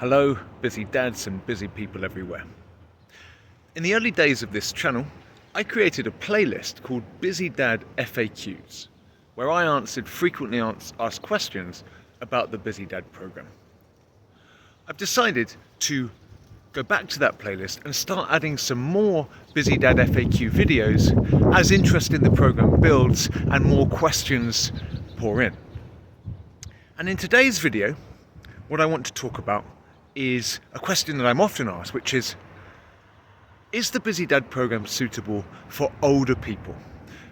Hello, busy dads and busy people everywhere. In the early days of this channel, I created a playlist called Busy Dad FAQs, where I answered frequently asked questions about the Busy Dad program. I've decided to go back to that playlist and start adding some more Busy Dad FAQ videos as interest in the program builds and more questions pour in. And in today's video, what I want to talk about is a question that I'm often asked, which is the Busy Dad program suitable for older people?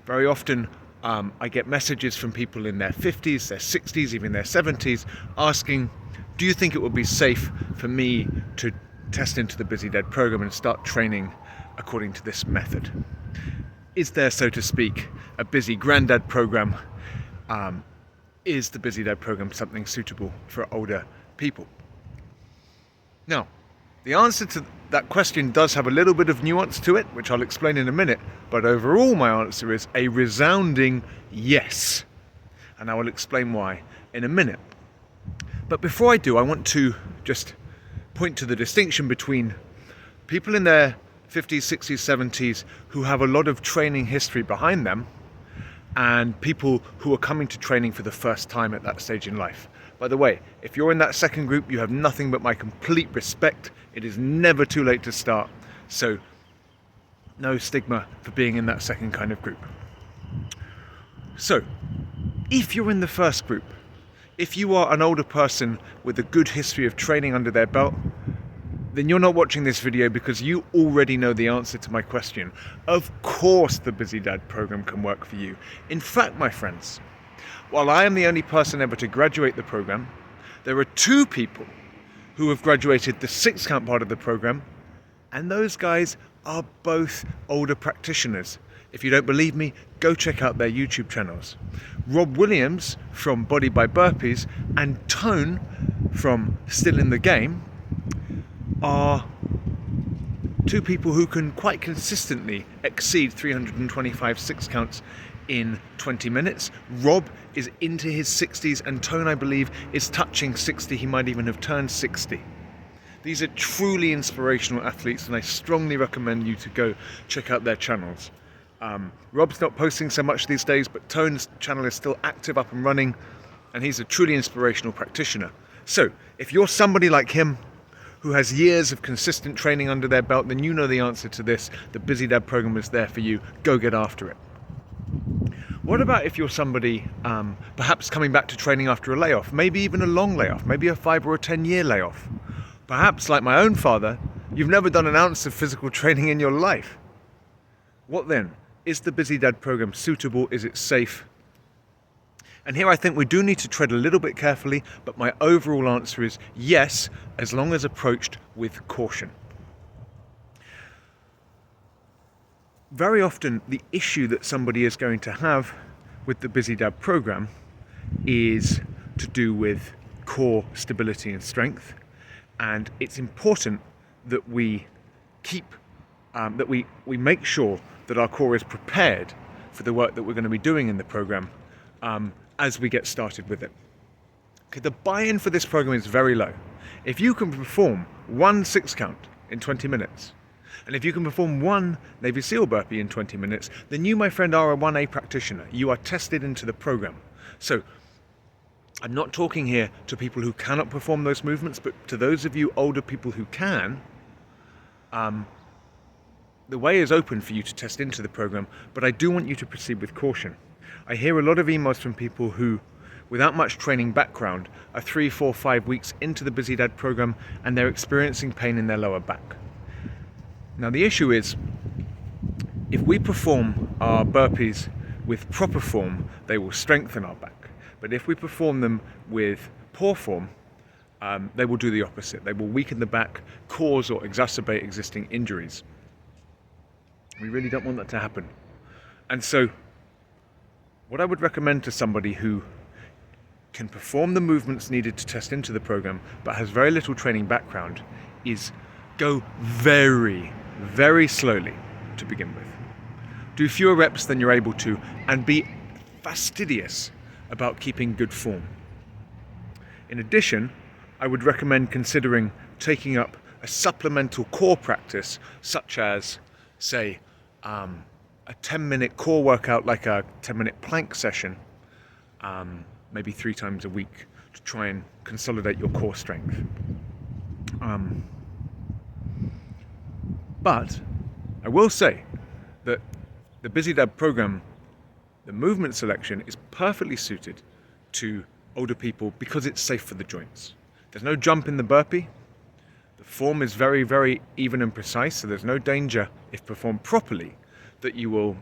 Very often I get messages from people in their 50s, their 60s, even their 70s, asking, do you think it would be safe for me to test into the Busy Dad program and start training according to this method? Is there, so to speak, a busy granddad program? Is the Busy Dad program something suitable for older people? Now, the answer to that question does have a little bit of nuance to it, which I'll explain in a minute, but overall my answer is a resounding yes. And I will explain why in a minute. But before I do, I want to just point to the distinction between people in their 50s, 60s, 70s who have a lot of training history behind them and people who are coming to training for the first time at that stage in life. By the way, if you're in that second group, you have nothing but my complete respect. It is never too late to start. So no stigma for being in that second kind of group. So if you're in the first group, if you are an older person with a good history of training under their belt, then you're not watching this video because you already know the answer to my question. Of course the Busy Dad program can work for you. In fact, my friends, while I am the only person ever to graduate the program, there are two people who have graduated the 6 count part of the program, and those guys are both older practitioners. If you don't believe me, go check out their YouTube channels. Rob Williams from Body by Burpees and Tone from Still in the Game are two people who can quite consistently exceed 325 6 counts in 20 minutes. Rob is into his 60s and Tone, I believe, is touching 60. He might even have turned 60. These are truly inspirational athletes and I strongly recommend you to go check out their channels. Rob's not posting so much these days, but Tone's channel is still active, up and running, and he's a truly inspirational practitioner. So if you're somebody like him who has years of consistent training under their belt, then you know the answer to this. The Busy Dad program is there for you. Go get after it. What about if you're somebody perhaps coming back to training after a layoff, maybe even a long layoff, maybe a 5 or a 10-year layoff? Perhaps, like my own father, you've never done an ounce of physical training in your life. What then? Is the Busy Dad program suitable? Is it safe? And here I think we do need to tread a little bit carefully, but my overall answer is yes, as long as approached with caution. Very often the issue that somebody is going to have with the Busy Dad program is to do with core stability and strength, and it's important that we we make sure that our core is prepared for the work that we're going to be doing in the program as we get started with it. Okay, the buy-in for this program is very low. If you can perform 1 6 count in 20 minutes, and if you can perform 1 Navy SEAL burpee in 20 minutes, then you, my friend, are a 1A practitioner. You are tested into the program. So I'm not talking here to people who cannot perform those movements, but to those of you older people who can, the way is open for you to test into the program, but I do want you to proceed with caution. I hear a lot of emails from people who, without much training background, are 3, 4, 5 weeks into the Busy Dad program and they're experiencing pain in their lower back. Now the issue is, if we perform our burpees with proper form, they will strengthen our back. But if we perform them with poor form, they will do the opposite. They will weaken the back, cause or exacerbate existing injuries. We really don't want that to happen. And so what I would recommend to somebody who can perform the movements needed to test into the program but has very little training background is go very, very slowly to begin with. Do fewer reps than you're able to and be fastidious about keeping good form. In addition, I would recommend considering taking up a supplemental core practice, such as, say, a 10-minute core workout, like a 10-minute plank session, maybe 3 times a week, to try and consolidate your core strength. But I will say that the Busy Dad program, the movement selection, is perfectly suited to older people because it's safe for the joints. There's no jump in the burpee. The form is very, very even and precise, so there's no danger, if performed properly, that you will,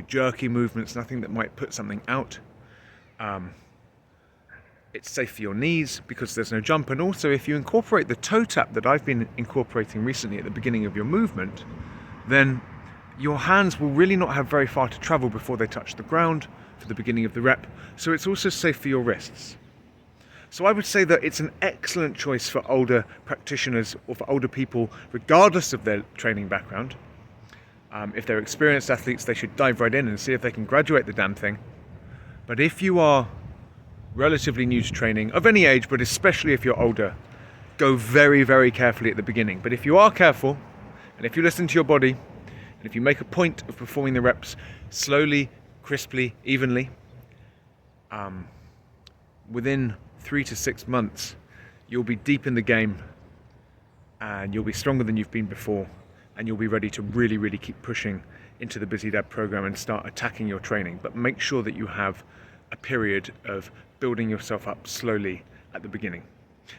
jerky movements, nothing that might put something out. It's safe for your knees because there's no jump, and also if you incorporate the toe tap that I've been incorporating recently at the beginning of your movement, then your hands will really not have very far to travel before they touch the ground for the beginning of the rep, so it's also safe for your wrists. So I would say that it's an excellent choice for older practitioners or for older people, regardless of their training background. If they're experienced athletes, they should dive right in and see if they can graduate the damn thing. But if you are relatively new to training, of any age, but especially if you're older, go very, very carefully at the beginning. But if you are careful, and if you listen to your body, and if you make a point of performing the reps slowly, crisply, evenly, within 3 to 6 months, you'll be deep in the game, and you'll be stronger than you've been before, and you'll be ready to really, really keep pushing into the Busy Dad program and start attacking your training. But make sure that you have a period of building yourself up slowly at the beginning.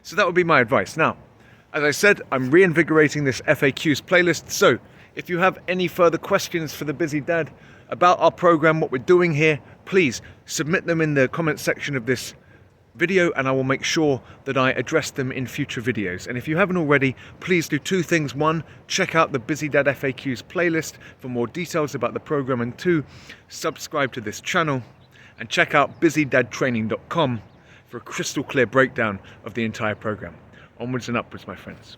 So that would be my advice. Now, as I said, I'm reinvigorating this FAQs playlist, so if you have any further questions for the Busy Dad about our program, what we're doing here, please submit them in the comment section of this video, and I will make sure that I address them in future videos. And if you haven't already, please do 2 things. 1, check out the Busy Dad FAQs playlist for more details about the program, and 2, subscribe to this channel and check out busydadtraining.com for a crystal clear breakdown of the entire program. Onwards and upwards, my friends.